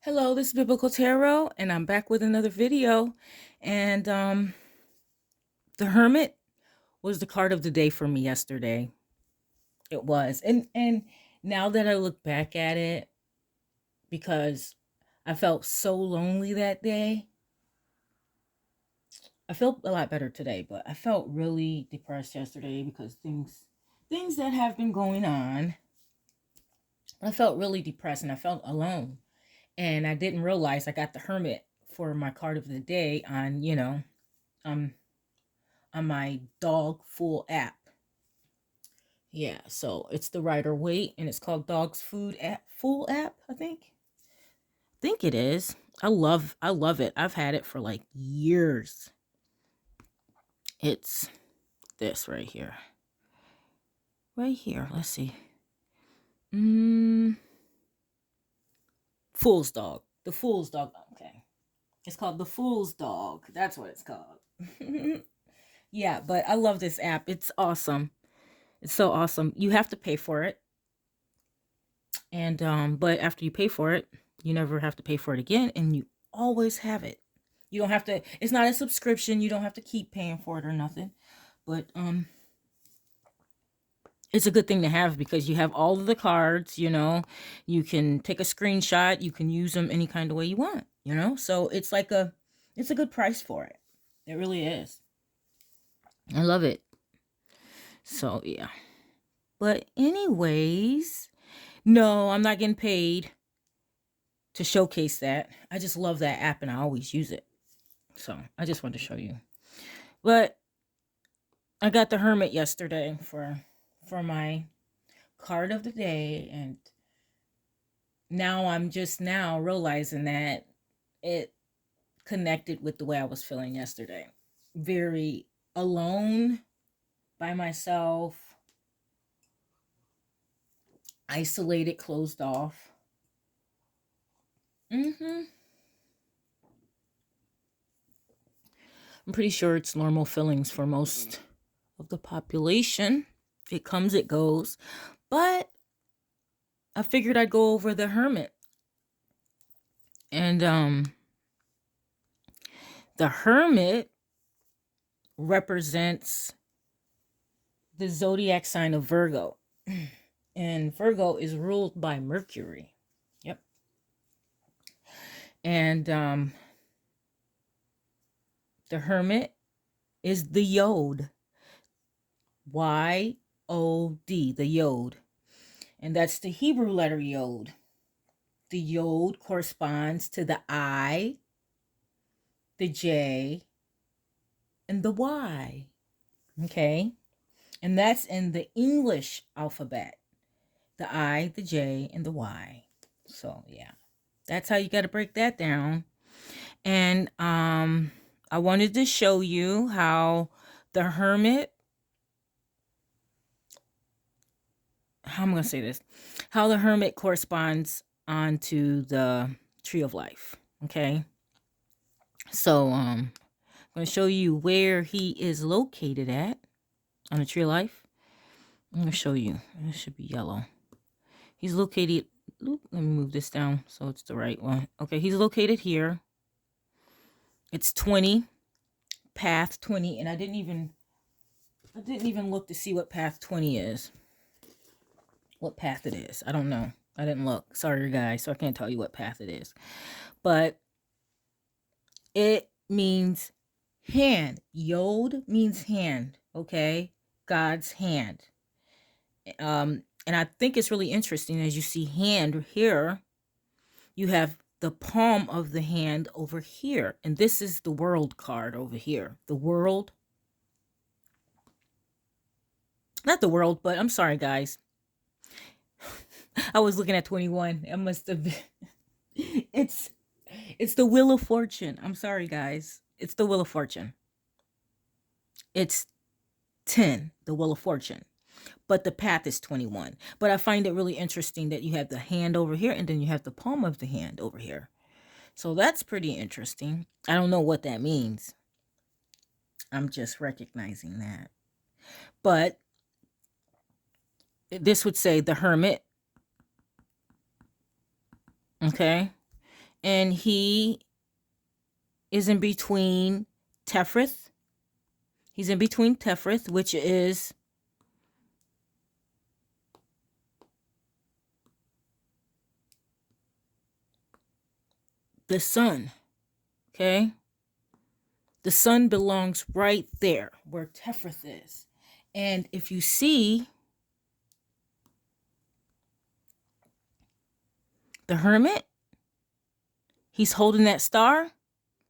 Hello, this is Biblical Tarot, and I'm back with another video. And the Hermit was the card of the day for me yesterday. It was. And now that I look back at it, because I felt so lonely that day, I felt a lot better today, but I felt really depressed yesterday because things that have been going on. I felt really depressed and I felt alone. And I didn't realize I got the Hermit for my card of the day um on my dog full app. Yeah, so it's the Rider Waite and it's called Dog's Food app Full app, I think. Think it is. I love it. I've had it for like years. It's this right here. Right here. Let's see. Mm, Fool's Dog. The Fool's Dog. Okay. It's called the Fool's Dog. That's what it's called. Yeah, but I love this app. It's awesome. It's so awesome. You have to pay for it. And but after you pay for it, you never have to pay for it again and you always have it. You don't have to, it's not a subscription, you don't have to keep paying for it or nothing. But it's a good thing to have because you have all of the cards, you can take a screenshot, you can use them any kind of way you want. So it's a good price for it. It really is. I love it. So yeah. But anyways, no, I'm not getting paid to showcase that. I just love that app and I always use it. So I just wanted to show you. But I got the Hermit yesterday for my card of the day, and now I'm just now realizing that it connected with the way I was feeling yesterday. Very alone by myself, isolated, closed off. I'm pretty sure it's normal feelings for most of the population. It comes, it goes. But I figured I'd go over the Hermit. And the Hermit represents the zodiac sign of Virgo. And Virgo is ruled by Mercury. Yep. And the Hermit is the Yod. Y-O-D, the Yod. And that's the Hebrew letter Yod. The Yod corresponds to the I, the J, and the Y. Okay? And that's in the English alphabet. The I, the J, and the Y. So, yeah. That's how you got to break that down. And I wanted to show you how the Hermit, how I'm going to say this, how the Hermit corresponds onto the Tree of Life. Okay? So, I'm going to show you where he is located at on the Tree of Life. I'm going to show you. It should be yellow. He's located, let me move this down so it's the right one. Okay, he's located here. It's 20, path 20, and I didn't even look to see what path 20 is. What path it is. I don't know. I didn't look. Sorry, guys, so I can't tell you what path it is. But it means hand. Yod means hand, okay? God's hand. And I think it's really interesting as you see hand here, you have the palm of the hand over here. And this is the world card over here. The world. Not the world, but I'm sorry, guys. I was looking at 21. It must have been. It's the Wheel of Fortune. I'm sorry, guys. It's the Wheel of Fortune. It's 10, the Wheel of Fortune. But the path is 21. But I find it really interesting that you have the hand over here and then you have the palm of the hand over here. So that's pretty interesting. I don't know what that means. I'm just recognizing that. But this would say the Hermit. Okay. and he is in between Tefrith. He's in between Tefrith, which is the sun. Okay? The sun belongs right there where Tefrith is. And if you see the hermit, he's holding that star. You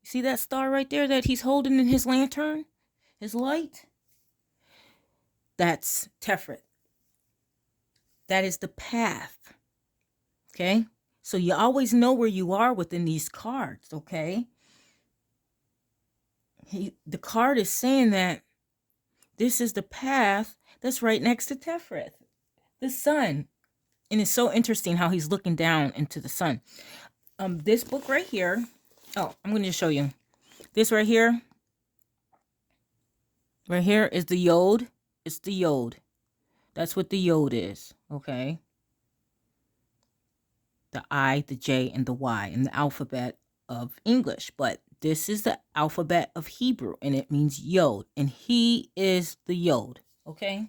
see that star right there that he's holding in his lantern, his light? That's Tefrith. That is the path. Okay? So you always know where you are within these cards, okay? The card is saying that this is the path that's right next to Tefrith, the sun. And it's so interesting how he's looking down into the sun. This book right here. Oh, I'm going to show you. This right here. Right here is the yod. It's the yod. That's what the yod is. Okay. The I, the J, and the Y in the alphabet of English. But this is the alphabet of Hebrew, and it means yod. And he is the yod. Okay.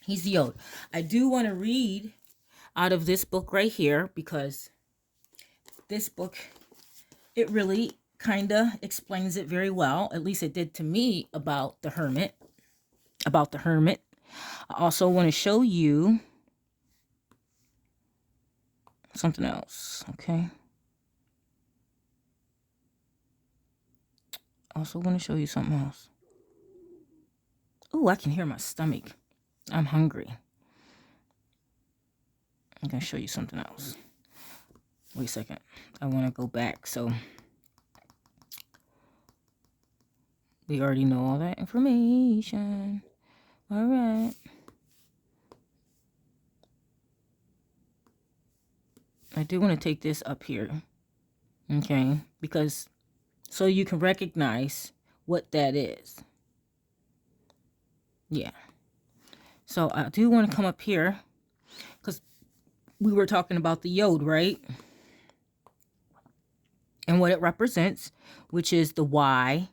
He's the yod. I do want to read out of this book right here, because this book, it really kind of explains it very well. At least it did to me about the hermit. I also want to show you something else. Okay. Also want to show you something else. Oh, I can hear my stomach. I'm hungry. I'm going to show you something else. Wait a second. I want to go back. So we already know all that information. All right. I do want to take this up here. Okay. Because so you can recognize what that is. Yeah. So I do want to come up here because we were talking about the yod, right? And what it represents, which is the Y,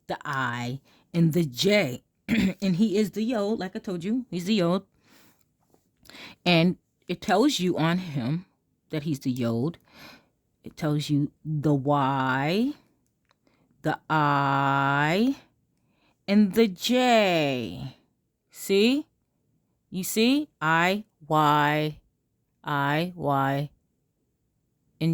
the I, and the J. And he is the yod, like I told you. He's the yod. And it tells you on him that he's the yod. It tells you the Y, the I, and the J. See? You see? I, Y, and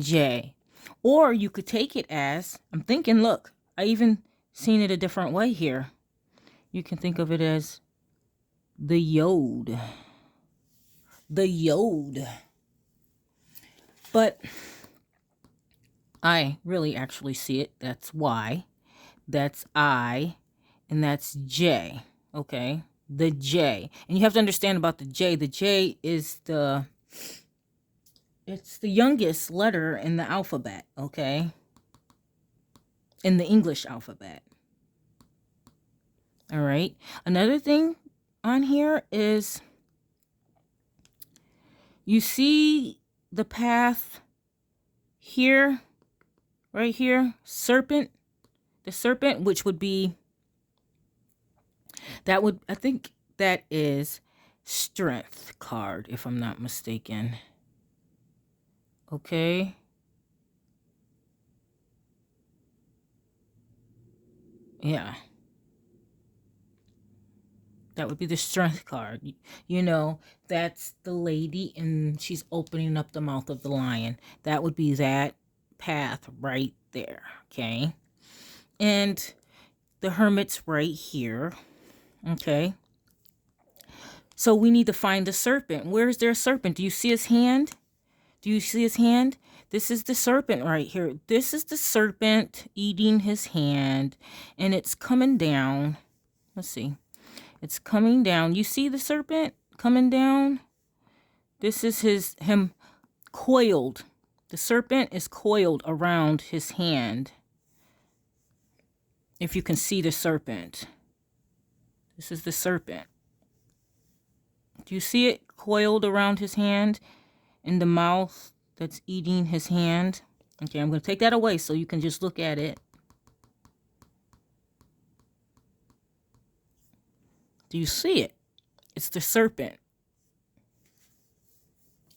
J. Or you could take it as, I'm thinking, look, I even seen it a different way here. You can think of it as the yod. The yod. But I really actually see it. That's Y. That's I. And that's J. Okay? The J. And you have to understand about the J. The J is it's the youngest letter in the alphabet, okay? In the English alphabet. All right. Another thing on here is you see the path here, right here, serpent. The serpent, which would be, I think that is strength card, if I'm not mistaken. Okay. Yeah. That would be the strength card. You know, that's the lady and she's opening up the mouth of the lion. That would be that path right there. Okay. And the hermit's right here. Okay. So we need to find the serpent. Where is there a serpent? Do you see his hand? Do you see his hand? This is the serpent right here. This is the serpent eating his hand. And it's coming down. Let's see. It's coming down. You see the serpent coming down? This is him coiled. The serpent is coiled around his hand. If you can see the serpent. This is the serpent. Do you see it coiled around his hand? In the mouth, that's eating his hand. Okay, I'm going to take that away so you can just look at it. Do you see it? It's the serpent.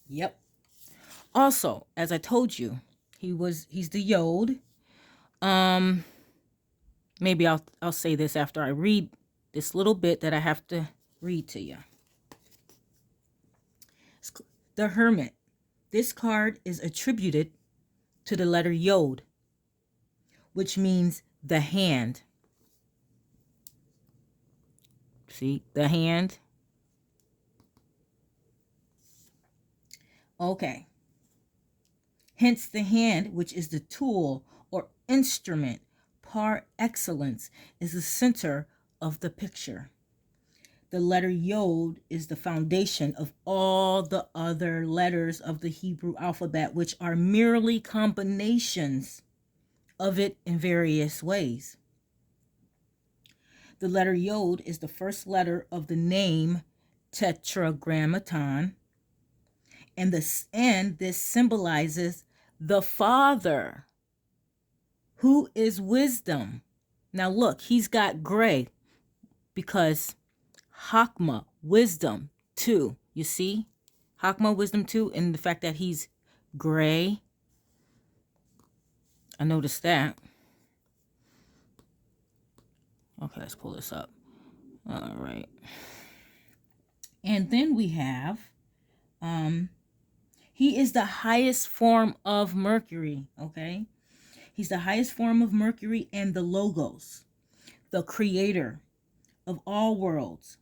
Yep. Also, as I told you, he's the Yod. Maybe I'll say this after I read this little bit that I have to read to you. The Hermit. This card is attributed to the letter Yod, which means the hand. See, the hand. Okay. Hence, the hand, which is the tool or instrument par excellence, is the center of the picture. The letter Yod is the foundation of all the other letters of the Hebrew alphabet, which are merely combinations of it in various ways. The letter Yod is the first letter of the name Tetragrammaton, and this symbolizes the Father, who is wisdom. Now look, he's got gray because Hakma, wisdom, too. You see? Hakma, wisdom, too, and the fact that he's gray. I noticed that. Okay, let's pull this up. All right. And then we have, he is the highest form of Mercury, okay? He's the highest form of Mercury and the Logos, the creator of all worlds.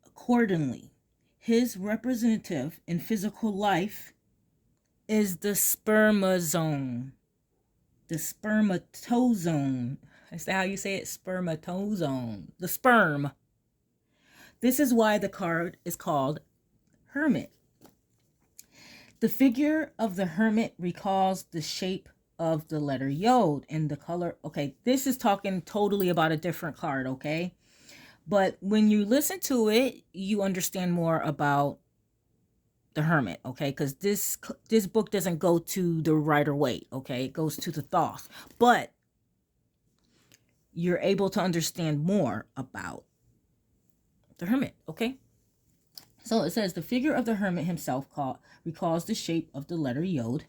Accordingly, his representative in physical life is the spermazone, the spermatozoon. Is that how you say it? Spermatozoon, the sperm. This is why the card is called Hermit. The figure of the Hermit recalls the shape of the letter Yod and the color. Okay, this is talking totally about a different card, okay? But when you listen to it, you understand more about the Hermit, okay? Because this book doesn't go to the Rider Waite, okay? It goes to the Thoth. But you're able to understand more about the Hermit, okay? So it says, the figure of the Hermit himself recalls the shape of the letter Yod,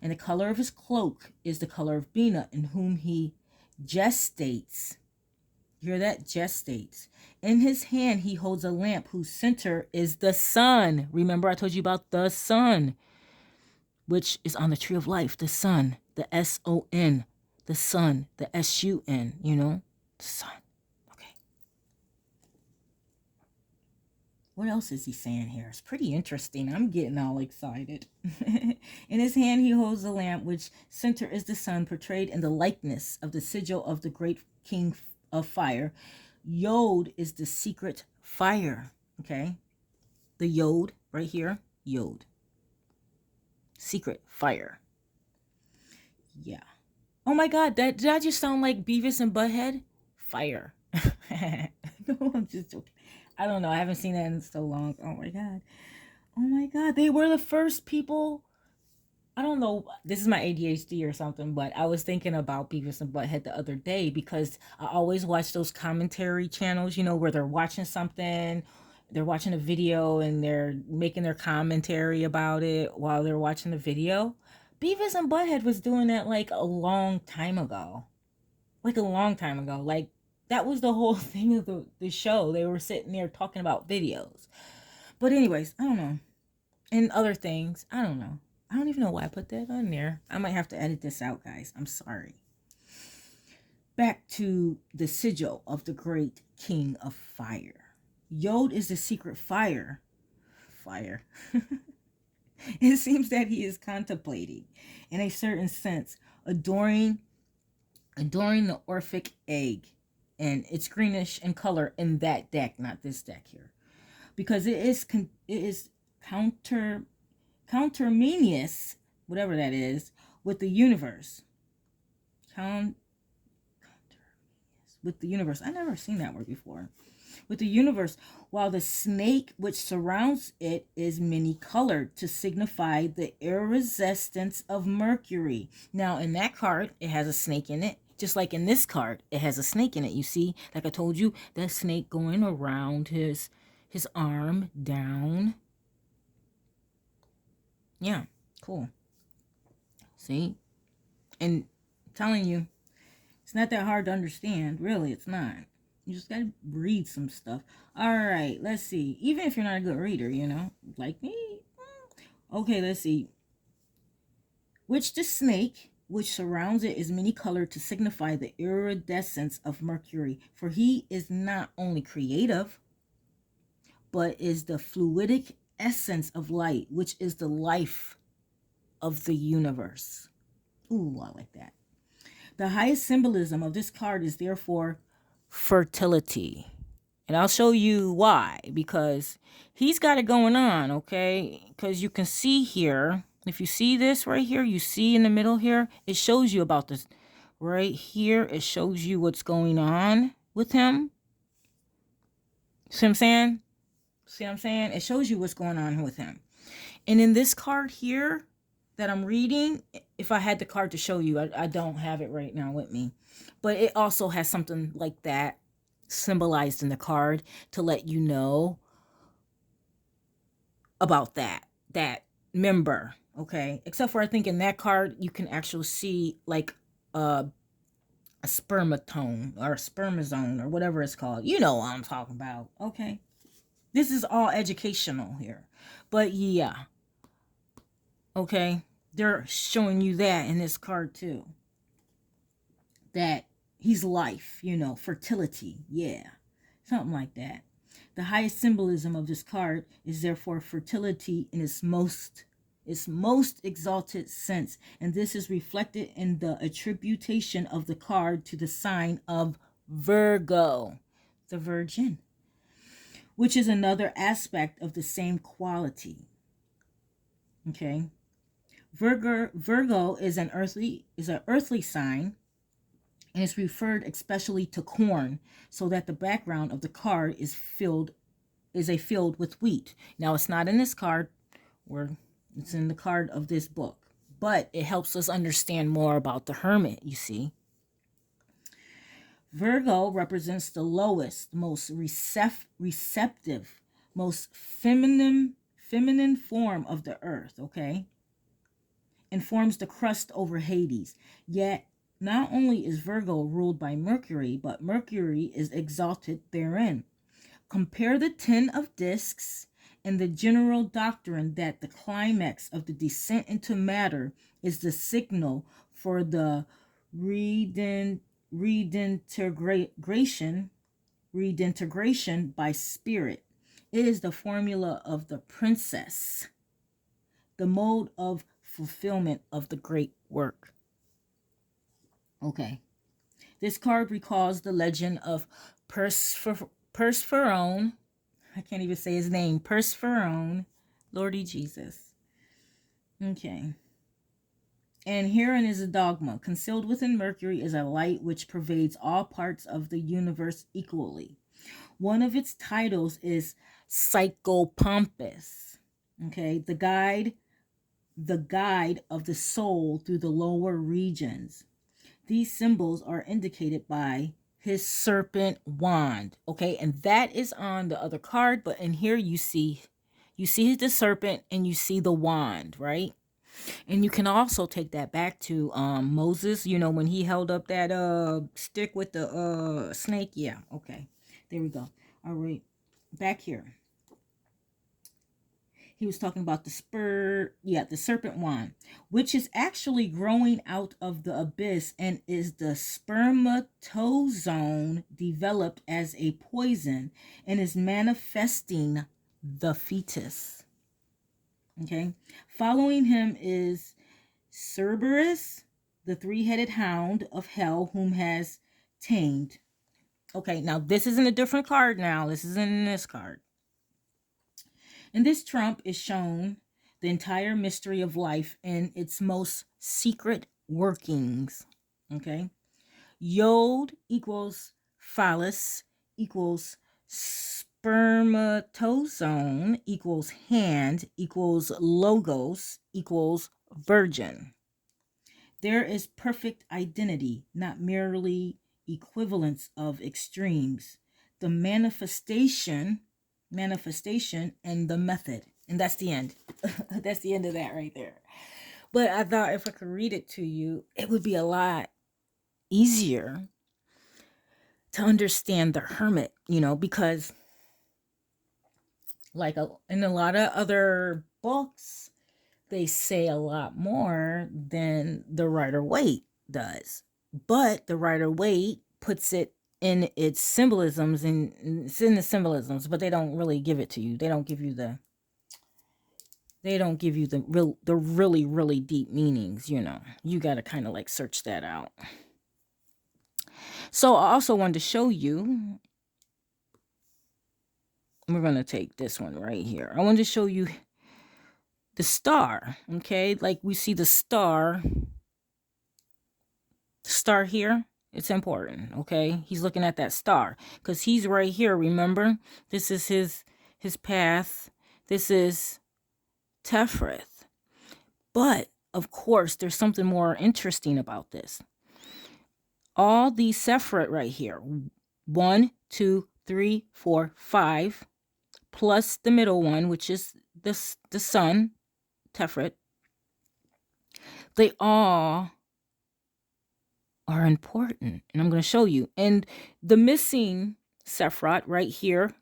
and the color of his cloak is the color of Bina, in whom he gestates. Hear that? Gestates. In his hand, he holds a lamp whose center is the sun. Remember, I told you about the sun, which is on the tree of life. The sun, the S-O-N, the sun, the S-U-N, you know, the sun. Okay. What else is he saying here? It's pretty interesting. I'm getting all excited. In his hand, he holds a lamp, which center is the sun, portrayed in the likeness of the sigil of the great king of fire. Yod is the secret fire. Okay, the Yod right here, Yod, secret fire. Yeah. Oh my God, did I just sound like Beavis and Butthead? Fire. No, I'm just joking. I don't know. I haven't seen that in so long. Oh my God. Oh my God. They were the first people. I don't know, this is my ADHD or something, but I was thinking about Beavis and Butthead the other day because I always watch those commentary channels, you know, where they're watching something, they're watching a video and they're making their commentary about it while they're watching the video. Beavis and Butthead was doing that like a long time ago. Like a long time ago. Like that was the whole thing of the show. They were sitting there talking about videos. But anyways, I don't know. And other things, I don't know. I don't even know why I put that on there. I might have to edit this out, guys. I'm sorry. Back to the sigil of the great king of fire. Yod is the secret fire. Fire. It seems that he is contemplating, in a certain sense, adoring the Orphic egg. And it's greenish in color in that deck, not this deck here. Because it is countermanious, whatever that is, with the universe. Countermanious with the universe. I never seen that word before. with the universe, while the snake which surrounds it is many colored to signify the irresistance of Mercury. Now, in that card, it has a snake in it. Just like in this card, it has a snake in it. You see, like I told you, that snake going around his arm down. Yeah, cool. See? And I'm telling you, it's not that hard to understand. Really, it's not. You just gotta read some stuff. All right, let's see. Even if you're not a good reader, you know, like me. Okay, let's see. Which the snake which surrounds it is many colored to signify the iridescence of Mercury. For he is not only creative, but is the fluidic essence of light, which is the life of the universe. Ooh, I like that. The highest symbolism of this card is therefore fertility. And I'll show you why, because he's got it going on, okay? Because you can see here, if you see this right here, you see in the middle here, it shows you about this. Right here, it shows you what's going on with him. See what I'm saying? See what I'm saying? It shows you what's going on with him. And in this card here that I'm reading, if I had the card to show you, I don't have it right now with me. But it also has something like that symbolized in the card to let you know about that member, okay? Except for I think in that card you can actually see like a spermatome or a spermazone or whatever it's called. You know what I'm talking about, okay? This is all educational here. But yeah, okay? They're showing you that in this card too. That he's life, you know, fertility, yeah. Something like that. The highest symbolism of this card is therefore fertility in its most exalted sense, and this is reflected in the attribution of the card to the sign of Virgo, the Virgin, which is another aspect of the same quality. Okay, Virgo is an earthly sign, and is referred especially to corn, so that the background of the card is a field with wheat. Now, it's not in this card, where it's in the card of this book, but it helps us understand more about the hermit, you see. Virgo represents the lowest, most receptive, most feminine form of the earth, okay? And forms the crust over Hades. Yet, not only is Virgo ruled by Mercury, but Mercury is exalted therein. Compare the 10 of discs and the general doctrine that the climax of the descent into matter is the signal for the redintegration by spirit. It is the formula of the princess, the mode of fulfillment of the great work. Okay. This card recalls the legend of Persephone. I can't even say his name. Persephone. Lordy Jesus. Okay. And herein is a dogma. Concealed within Mercury is a light which pervades all parts of the universe equally. One of its titles is Psychopompus. Okay. The guide of the soul through the lower regions. These symbols are indicated by his serpent wand. Okay, and that is on the other card, but in here you see the serpent and you see the wand, right? And you can also take that back to Moses, you know, when he held up that stick with the snake. Yeah, okay. There we go. All right. Back here. He was talking about the serpent wand, which is actually growing out of the abyss and is the spermatozoon developed as a poison and is manifesting the fetus. Okay. Following him is Cerberus, the three-headed hound of hell, whom has tamed. Okay, now this is in a different card now. This is in this card. In this trump is shown the entire mystery of life in its most secret workings. Okay. Yod equals phallus equals Spermatozoon equals hand equals logos equals virgin. There is perfect identity, not merely equivalence of extremes. The manifestation, and the method. And that's the end. That's the end of that right there. But I thought if I could read it to you, it would be a lot easier to understand the hermit, because like in a lot of other books, they say a lot more than the Rider-Waite does. But the Rider-Waite puts it in its symbolisms, and it's in the symbolisms, but they don't really give it to you. They don't give you the really, really deep meanings. You got to kind of like search that out. So I also wanted to show you, we're going to take this one right here. I wanted to show you the star, okay? Like we see the star here. It's important, okay? He's looking at that star because he's right here, remember? This is his path. This is Tefrith. But, of course, there's something more interesting about this. All these Sephirot right here, 1, 2, 3, 4, 5, plus the middle one, which is the sun, Tefrith, they all are important, and I'm going to show you. And the missing Sephirot right here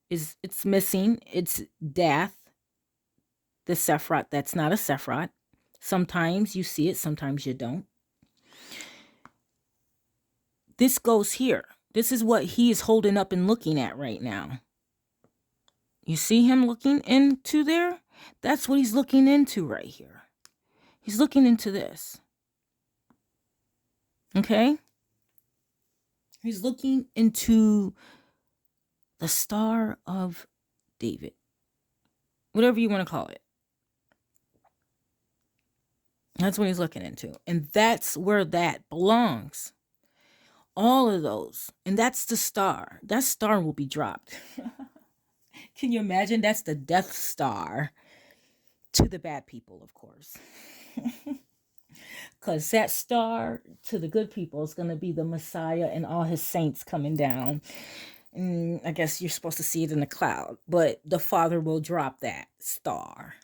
it's missing. It's Dath, the Sephirot that's not a Sephirot. Sometimes you see it, sometimes you don't. This goes here. This is what he is holding up and looking at right now. You see him looking into there? That's what he's looking into right here. He's looking into this. Okay? He's looking into the Star of David. Whatever you want to call it. That's what he's looking into. And that's where that belongs. All of those. And that's the star. That star will be dropped. Can you imagine? That's the Death Star to the bad people, of course. Because that star to the good people is going to be the Messiah and all his saints coming down. And I guess you're supposed to see it in the cloud. But the Father will drop that star.